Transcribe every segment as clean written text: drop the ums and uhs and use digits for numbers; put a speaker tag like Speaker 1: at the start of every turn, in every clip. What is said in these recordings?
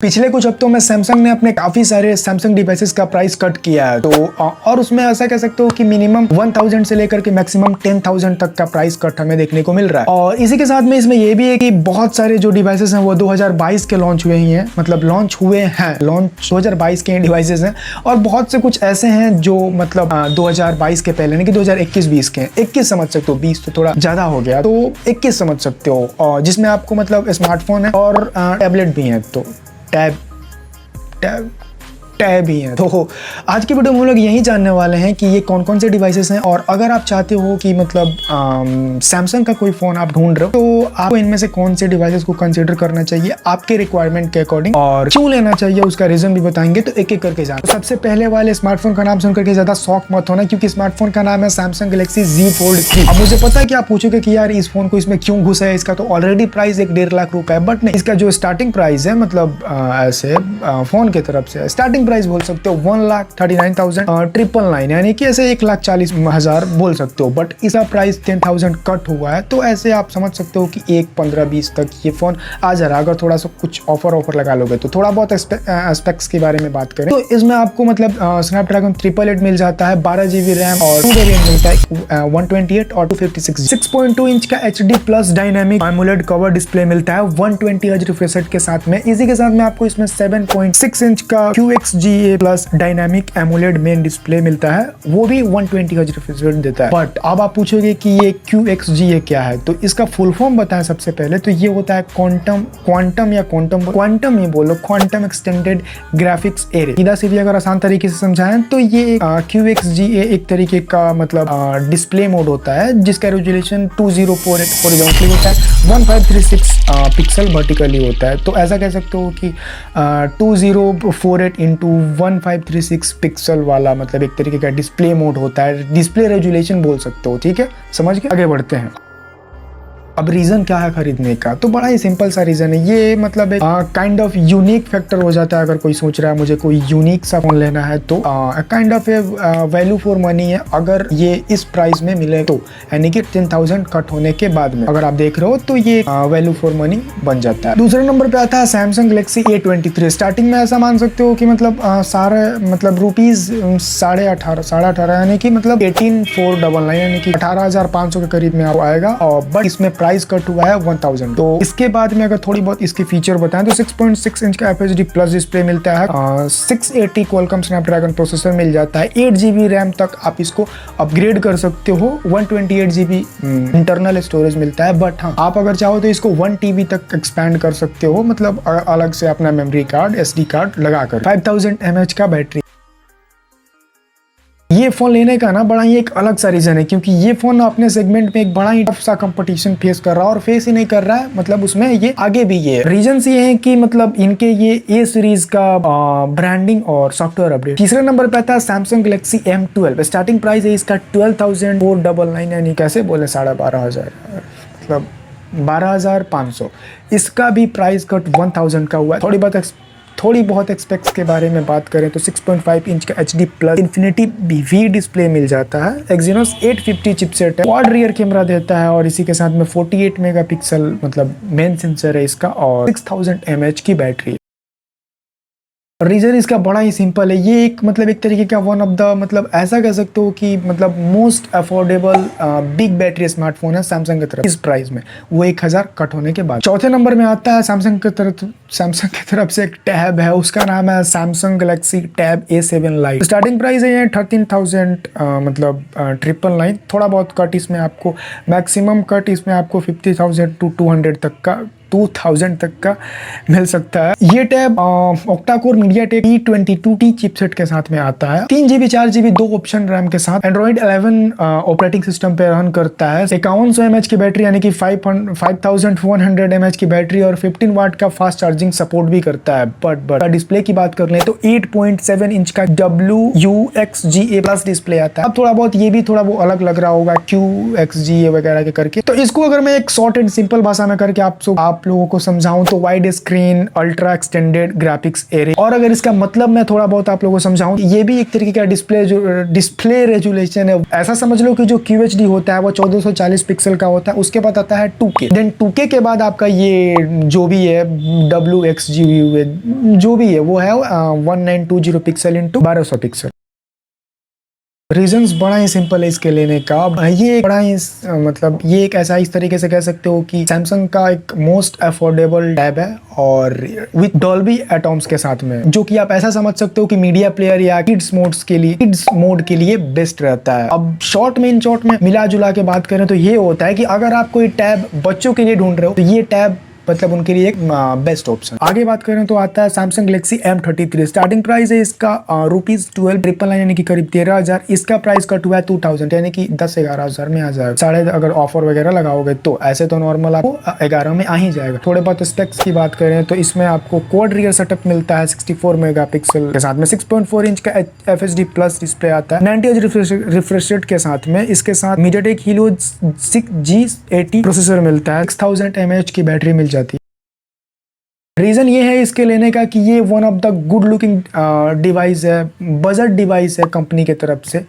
Speaker 1: पिछले कुछ हफ्तों में सैमसंग ने अपने काफी सारे सैमसंग डिवाइसेस का प्राइस कट किया है। तो और उसमें ऐसा कह सकते हो कि मिनिमम 1000 से लेकर के मैक्सिमम 10,000 तक का प्राइस कट हमें देखने को मिल रहा है। और इसी के साथ में इसमें यह भी है कि बहुत सारे जो डिवाइसेस हैं वो 2022 के लॉन्च हुए ही हैं, मतलब लॉन्च 2022 के डिवाइसेस हैं। और बहुत से कुछ ऐसे हैं जो मतलब 2022 के पहले, यानी कि 2021-20 के हैं। 21 समझ सकते हो, 20 तो थोड़ा ज्यादा हो गया, तो 21 समझ सकते हो, और जिसमें आपको मतलब स्मार्टफोन है और टैबलेट भी है। तो टैब ही है। तो आज की वीडियो में हम लोग यही जानने वाले हैं कि ये कौन कौन से डिवाइसेस हैं। और अगर आप चाहते हो कि मतलब सैमसंग का कोई फ़ोन आप ढूंढ रहे हो तो आपको इनमें से कौन से डिवाइसेस को कंसीडर करना चाहिए आपके रिक्वायरमेंट के अकॉर्डिंग, और क्यों लेना चाहिए उसका रीजन भी बताएंगे। तो एक एक करके जान। तो सबसे पहले वाले स्मार्टफोन का नाम सुनकर के ज़्यादा शौक मत होना, क्योंकि स्मार्टफोन का नाम है सैमसंग गैलेक्सी Z Fold 3। अब मुझे पता है कि आप पूछोगे कि यार इस फोन को इसमें क्यों घुसा है, इसका तो ऑलरेडी प्राइस 1.5 लाख रुपए है। बट नहीं, इसका जो स्टार्टिंग प्राइस है, मतलब ऐसे फोन की तरफ से स्टार्टिंग प्राइस बोल सकते हो 1,39,999, यानी कि ऐसे 1,40,000 बोल सकते हो। बट इसका प्राइस 10,000 कट हुआ है, तो ऐसे आप समझ सकते हो कि 1,15,20 तक ये फोन आ जा रहा है। अगर थोड़ा सा कुछ ऑफर लगा लोगे तो थोड़ा बहुत स्पेक्स के बारे में बात करें तो इसमें आपको मतलब स्नैपड्रैगन 888 मिल जाता है, 12 GB रैम और 2 वेरिएंट मिलता है, 128 और 256। 6.2 इंच का HD plus dynamic AMOLED cover display मिलता है 120 हर्ट्ज रिफ्रेश रेट के साथ में। इसी के साथ में आपको इसमें 7.6 इंच का QXGA plus dynamic AMOLED main display मिलता है, वो भी 120 हर्ट्ज रिफ्रेश रेट देता है। बट अब आप पूछोगे कि ये QXGA क्या है, तो इसका फुल फॉर्म बताएं सबसे पहले। तो ये होता है क्वांटम एक्सटेंडेड ग्राफिक्स एरे। सीधा सीधी अगर आसान तरीके से समझाएं तो ये QXGA एक तरीके का मतलब डिस्प्ले मोड होता है जिसका रेजोल्यूशन 2048 हॉरिजॉन्टली होता है, 1536 पिक्सल वर्टिकली होता है। तो ऐसा कह सकते हो कि 2048 इंटू 1536 पिक्सल वाला मतलब एक तरीके का डिस्प्ले मोड होता है, डिस्प्ले रेजोल्यूशन बोल सकते हो। ठीक है, समझ के आगे बढ़ते हैं। अब रीज़न क्या है खरीदने का, तो बड़ा ही सिंपल सा रीज़न है। ये मतलब एक काइंड ऑफ यूनिक फैक्टर हो जाता है। अगर कोई सोच रहा है मुझे कोई यूनिक सा फोन लेना है तो kind of value for money है अगर ये इस प्राइस में मिले तो, यानी कि 10,000 कट होने के बाद में अगर आप देख रहे हो तो ये वैल्यू फॉर मनी बन जाता है। दूसरे नंबर पे आता है सैमसंग गैलेक्सी A23। स्टार्टिंग में ऐसा मान सकते हो कि मतलब सारे मतलब रुपीज 18,500 यानी कि मतलब 18,499 यानी कि 18,500 के करीब में आपको आएगा। और बट इसमें प्राइस कट हुआ है 1,000। तो इसके बाद में अगर थोड़ी बहुत इसके फीचर बताएं तो 6.6 इंच का FHD प्लस डिस्प्ले मिलता है, 680 क्वालकॉम स्नैपड्रैगन प्रोसेसर मिल जाता है, 8 GB रैम तक आप इसको अपग्रेड कर सकते हो, 128 GB इंटरनल स्टोरेज मिलता है। बट हाँ, आप अगर चाहो तो इसको 1 TB तक एक्सपैंड कर सकते हो, मतलब अलग से अपना मेमोरी कार्ड SD कार्ड लगाकर। 5000 mAh का बैटरी। ये फोन लेने का ना बड़ा ही एक अलग सा रीजन है, क्योंकि ये फोन अपने सेगमेंट में एक बड़ा ही टफ सा कंपटीशन फेस कर रहा है, और फेस ही नहीं कर रहा है, मतलब उसमें ये आगे भी ये रीजन ये है कि मतलब इनके ये A सीरीज का ब्रांडिंग और सॉफ्टवेयर अपडेट। तीसरे नंबर पे आता है Samsung Galaxy M12। Starting price है इसका 12,499, यानी कैसे बोले 12,500 मतलब 12,500। इसका भी प्राइस कट 1,000 का हुआ है। थोड़ी बहुत एक्सपेक्ट्स के बारे में बात करें तो 6.5 इंच का HD plus infinity BV display मिल जाता है, Exynos 850 चिपसेट है, क्वाड रियर कैमरा देता है, और इसी के साथ में 48 मेगापिक्सल मतलब मेन सेंसर है इसका, और 6000 mAh की बैटरी। रीजन इसका बड़ा ही सिंपल है। ये एक मतलब एक तरीके का वन ऑफ द मतलब ऐसा कह सकते हो कि मतलब most affordable big battery smartphone है सैमसंग की तरफ इस प्राइस में, वो 1,000 कट होने के बाद। चौथे नंबर में आता है सैमसंग की तरफ से एक टैब है, उसका नाम है Samsung Galaxy tab A7 light. Starting price है 13,000 मतलब 999। थोड़ा बहुत कट इसमें आपको, मैक्सिमम कट इसमें आपको 50,000 to 200 तक का मिल सकता है। ये tab octa-core MediaTek P22T chipset के साथ में आता है, 3 GB 4 GB 2 ऑप्शन रैम के साथ, Android 11 ऑपरेटिंग सिस्टम पे रन करता है, 5100 mAh की बैटरी यानी कि 5100 mAh की बैटरी, और 15 वाट का फास्ट चार्जिंग सपोर्ट भी करता है। बट डिस्प्ले की बात कर लें तो 8.7 इंच का WUXGA प्लस डिस्प्ले आता है। अब थोड़ा बहुत ये भी थोड़ा वो अलग लग रहा होगा QXGA वगैरह के करके, तो इसको अगर मैं एक शॉर्ट एंड सिंपल भाषा में करके आप आप लोगों को समझाऊं तो wide screen, ultra extended graphics area, और अगर इसका मतलब मैं थोड़ा बहुत आप लोगों को समझाऊं, ये भी एक तरीके का डिस्प्ले रेजुलेशन है। ऐसा समझ लो कि जो QHD होता है वो 1440 पिक्सल का होता है, उसके बाद आता है 2K, देन 2K के बाद आपका ये जो भी है WXGVU जो भी है वो है 1920 पिक्सल इंटू 1200 पिक्सल। रीजंस बड़ा ही सिंपल है इसके लेने का। ये बड़ा ही मतलब ये एक ऐसा इस तरीके से कह सकते हो कि सैमसंग का एक मोस्ट अफोर्डेबल टैब है, और विद डॉल्बी एटॉम्स के साथ में, जो कि आप ऐसा समझ सकते हो कि मीडिया प्लेयर या किड्स मोड के लिए बेस्ट रहता है। अब शॉर्ट में मिला जुला के बात करें तो ये होता है कि अगर आप कोई टैब बच्चों के लिए ढूंढ रहे हो तो ये टैब मतलब उनके लिए एक बेस्ट ऑप्शन। आगे बात करें तो आता है Samsung Galaxy M33। Starting price है इसका ₹12,999 यानी कि करीब 13,000। इसका प्राइस कट हुआ है 2,000 यानी कि 10-11,000 में आ जाएगा। साढ़े अगर ऑफर वगैरह लगाओगे तो ऐसे तो नॉर्मल आपको 11 में आ ही जाएगा। थोड़े बहुत स्पेक्स की बात करें तो इसमें आपको क्वाड रियर सेटअप मिलता है 64 मेगापिक्सल के साथ में, 6.4 इंच का FHD प्लस डिस्प्ले आता है, 90 हर्ट्ज रिफ्रेश रेट के साथ में। इसके साथ MediaTek Helio G80 प्रोसेसर मिलता है, 6000 mAh की बैटरी मिल जाती है। रीजन ये है इसके लेने का कि ये one of the good looking device है, बजट डिवाइस है कंपनी के तरफ से,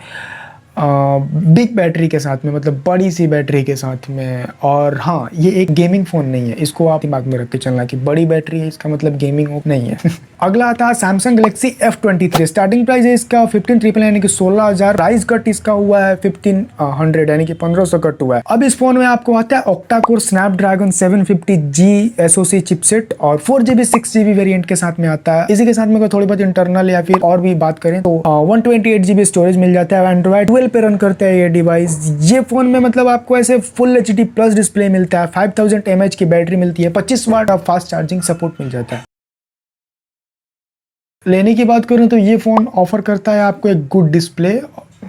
Speaker 1: बिग बैटरी के साथ में, मतलब बड़ी सी बैटरी के साथ में। और हाँ, ये एक गेमिंग फ़ोन नहीं है, इसको आप दिमाग में रख के चलना कि बड़ी बैटरी है इसका मतलब गेमिंग नहीं है। अगला आता है Samsung Galaxy F23। Starting price है इसका 15,399 यानी कि 16,000। प्राइस कट इसका हुआ है 1,500 यानी कि 1,500 कट हुआ है। अब इस फोन में आपको आता है octa core Snapdragon 750G SoC chipset और 4GB 6GB वेरिएंट के साथ में आता है। इसी के साथ में थोड़ी बहुत इंटरनल या फिर और भी बात करें तो 128GB स्टोरेज मिल जाता है। एंड्रॉइड 12 पे रन करते हैं ये डिवाइस। ये फोन में मतलब आपको ऐसे फुल HD प्लस डिस्प्ले मिलता है, 5000 mAh की बैटरी मिलती है, 25 वाट ऑफ फास्ट चार्जिंग सपोर्ट मिल जाता है। लेने की बात करूं तो ये फोन ऑफर करता है आपको एक गुड डिस्प्ले,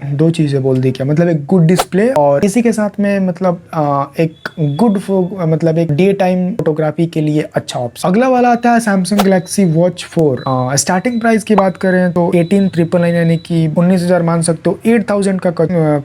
Speaker 1: दो चीजें बोल दी क्या, मतलब एक गुड डिस्प्ले और इसी के साथ में मतलब एक गुड मतलब एक डे टाइम फोटोग्राफी के लिए अच्छा ऑप्शन। अगला वाला आता है Samsung Galaxy watch 4। Starting price की बात करें तो 18,999 यानी कि 19,000 मान सकते हो, 8,000 का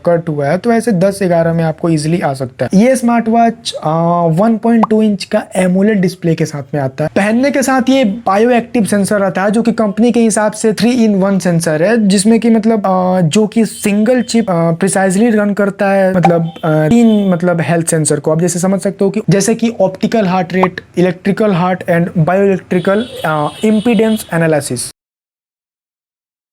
Speaker 1: कट हुआ है, तो ऐसे 10-11 में आपको इजिली आ सकता है। ये स्मार्ट वॉच 1.2 इंच का एमोलेड डिस्प्ले के साथ में आता है। पहनने के साथ ये बायो एक्टिव सेंसर आता है जो कि कंपनी के हिसाब से 3-in-1 सेंसर है, जिसमें कि मतलब जो कि सिंगल चिप प्रिसाइजली रन करता है, मतलब 3 मतलब हेल्थ सेंसर को आप जैसे समझ सकते हो कि जैसे कि optical heart rate, electrical heart and bio electrical impedance analysis.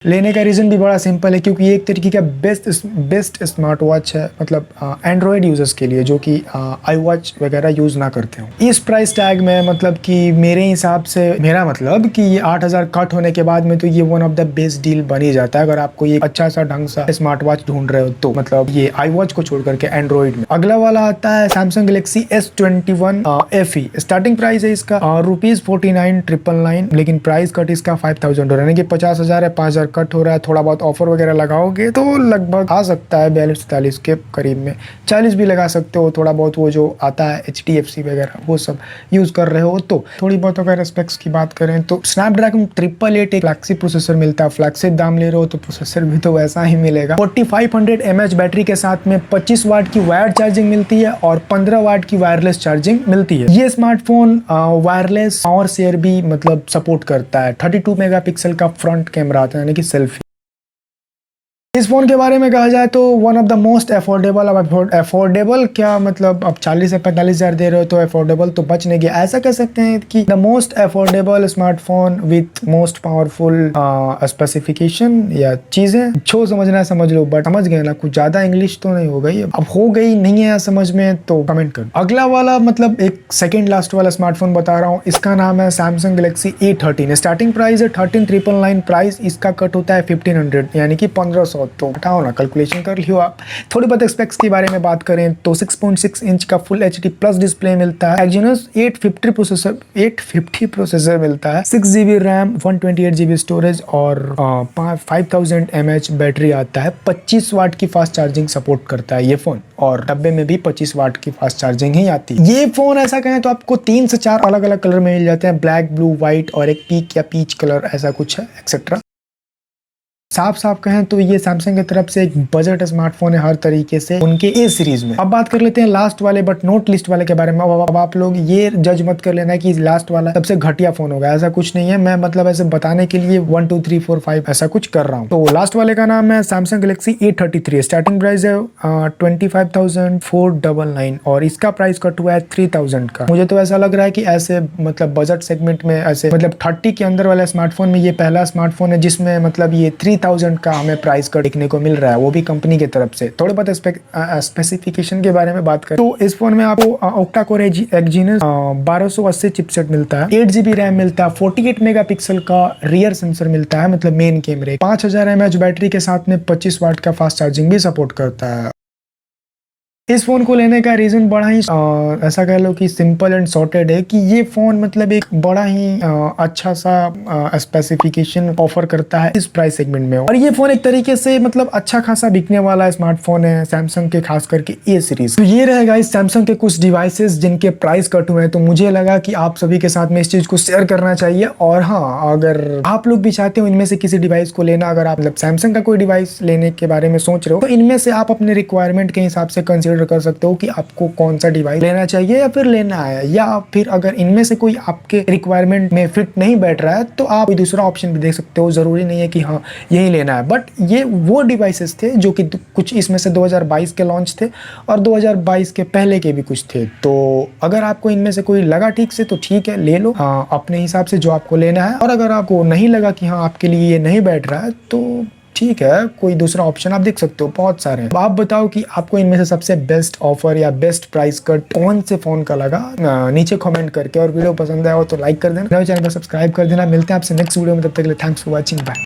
Speaker 1: लेने का रीज़न भी बड़ा सिंपल है क्योंकि ये एक तरीके का बेस्ट स्मार्ट वॉच है, मतलब एंड्रॉयड यूजर्स के लिए जो कि आई वॉच वगैरह यूज़ ना करते हो। इस प्राइस टैग में मतलब कि मेरे हिसाब से, मेरा मतलब कि ये 8,000 कट होने के बाद में तो ये one of the best deal बन ही जाता है अगर आपको ये अच्छा सा ढंग सा स्मार्ट वॉच ढूंढ रहे हो तो, मतलब ये आई वॉच को छोड़ करके एंड्रॉइड में। अगला वाला आता है Samsung Galaxy S21 FE। Starting price है इसका ₹49,999 लेकिन प्राइस कट इसका 5,000 यानी कि 50,000 है, 5,000 कट हो रहा है। थोड़ा बहुत ऑफर वगैरह लगाओगे तो लगभग आ सकता है 42-43 के करीब में, 40 भी लगा सकते हो। थोड़ा बहुत वो जो आता है HDFC वगैरह वो सब यूज कर रहे हो तो। थोड़ी बहुत अगर स्पेक्स की बात करें तो स्नैपड्रैगन 888 एक फ्लैगशिप प्रोसेसर मिलता है। फ्लैगशिप दाम ले रहे हो तो प्रोसेसर भी तो वैसा ही मिलेगा। 4500 mAh बैटरी के साथ में 25 वाट की वायर्ड चार्जिंग मिलती है और 15 वाट की वायरलेस चार्जिंग मिलती है। ये स्मार्टफोन वायरलेस पावर शेयर भी मतलब सपोर्ट करता है। 32 मेगापिक्सल का फ्रंट कैमरा आता है यानी कि सेल्फी। इस फोन के बारे में कहा जाए तो one of the most affordable. अब अफोर्डेबल क्या मतलब, अब 40 से 45,000 दे रहे हो तो अफोर्डेबल तो बच नहीं गया। ऐसा कह सकते हैं कि the most affordable smartphone with most powerful specification या चीजें। छो समझना है समझ लो, बट समझ गए ना, कुछ ज्यादा इंग्लिश तो नहीं हो गई। अब हो गई नहीं है समझ में तो कमेंट कर। अगला वाला मतलब एक सेकेंड लास्ट वाला स्मार्टफोन बता रहा हूँ, इसका नाम है Samsung Galaxy A13। Starting price है 13,999। प्राइस इसका कट होता है 1,500 यानी कि 1,500। तो हटाओ ना, कैलकुलेशन कर लियो आप। थोड़ी बहुत स्पेक्स के बारे में बात करें तो 6.6 इंच का फुल HD प्लस डिस्प्ले मिलता है। एक्जीनोस 850 प्रोसेसर मिलता है, 6GB रैम, 128GB स्टोरेज और 5000 mAh बैटरी आता है। 25 वाट की फास्ट चार्जिंग सपोर्ट करता है ये फोन और डब्बे में भी 25 वाट की फास्ट चार्जिंग ही आती है। ये फोन ऐसा कहें तो आपको 3 से 4 अलग अलग कलर में मिल जाते हैं, ब्लैक, ब्लू, व्हाइट और एक पीक या पीच कलर, ऐसा कुछ है एक्सेट्रा। साफ साफ कहें तो ये सैमसंग की तरफ से एक बजट स्मार्टफोन है हर तरीके से उनके ए सीरीज में। अब बात कर लेते हैं लास्ट वाले बट नॉट लिस्ट वाले के बारे में। अब आप लोग ये जज मत कर लेना कि लास्ट वाला सबसे घटिया फोन होगा, ऐसा कुछ नहीं है। मैं मतलब ऐसे बताने के लिए 1 2 3 4 5 ऐसा कुछ कर रहा हूँ। तो लास्ट वाले का नाम है Samsung Galaxy A33। Starting price है 25,499 और इसका प्राइस कट हुआ है 3,000 का। मुझे तो ऐसा लग रहा है कि ऐसे मतलब बजट सेगमेंट में ऐसे मतलब 30 के अंदर वाले स्मार्टफोन में ये पहला स्मार्टफोन है जिसमें मतलब ये 3,000 का हमें प्राइस कट देखने को मिल रहा है, वो भी कंपनी की तरफ से। थोड़े बहुत स्पेसिफिकेशन के बारे में बात करें तो इस फोन में आपको ऑक्टा कोर एक्जीनोस 1280 चिपसेट मिलता है, 8GB रैम मिलता है, 48 मेगापिक्सल का रियर सेंसर मिलता है मतलब मेन कैमरे, 5000 mAh बैटरी के साथ में 25 वाट का फास्ट चार्जिंग भी सपोर्ट करता है। इस फोन को लेने का रीजन बड़ा ही ऐसा कह लो कि सिंपल एंड सॉर्टेड है कि ये फोन मतलब एक बड़ा ही अच्छा सा स्पेसिफिकेशन ऑफर करता है इस प्राइस सेगमेंट में। और ये फोन एक तरीके से मतलब अच्छा खासा बिकने वाला स्मार्टफोन है सैमसंग के, खास करके ए सीरीज। तो ये रहेगा इस सैमसंग के कुछ डिवाइसेस जिनके प्राइस कट हुए हैं। तो मुझे लगा कि आप सभी के साथ में इस चीज को शेयर करना चाहिए। और हाँ, अगर आप लोग भी चाहते हो इनमें से किसी डिवाइस को लेना, अगर आप मतलब सैमसंग का कोई डिवाइस लेने के बारे में सोच रहे हो तो इनमें से आप अपने रिक्वायरमेंट के हिसाब से कंसिडर कर सकते हो कि आपको कौन सा डिवाइस लेना चाहिए या फिर लेना है। या फिर अगर इनमें से कोई आपके रिक्वायरमेंट में फिट नहीं बैठ रहा है तो आप कोई दूसरा ऑप्शन भी देख सकते हो। जरूरी नहीं है कि हाँ यही लेना है। बट ये वो डिवाइसेस थे जो कि कुछ इसमें से 2022 के लॉन्च थे और 2022 के पहले के भी कुछ थे। तो अगर आपको इनमें से कोई लगा ठीक से तो ठीक है, ले लो अपने हिसाब से जो आपको लेना है। और अगर आपको नहीं लगा कि हाँ आपके लिए ये नहीं बैठ रहा है तो ठीक है, कोई दूसरा ऑप्शन आप देख सकते हो, बहुत सारे हैं। तो आप बताओ कि आपको इनमें से सबसे बेस्ट ऑफर या बेस्ट प्राइस कट कौन से फोन का लगा नीचे कमेंट करके। और वीडियो पसंद आया हो तो लाइक कर देना, नए चैनल पर सब्सक्राइब कर देना। मिलते हैं आपसे नेक्स्ट वीडियो में, तब तक के लिए थैंक्स फॉर वॉचिंग, बाय।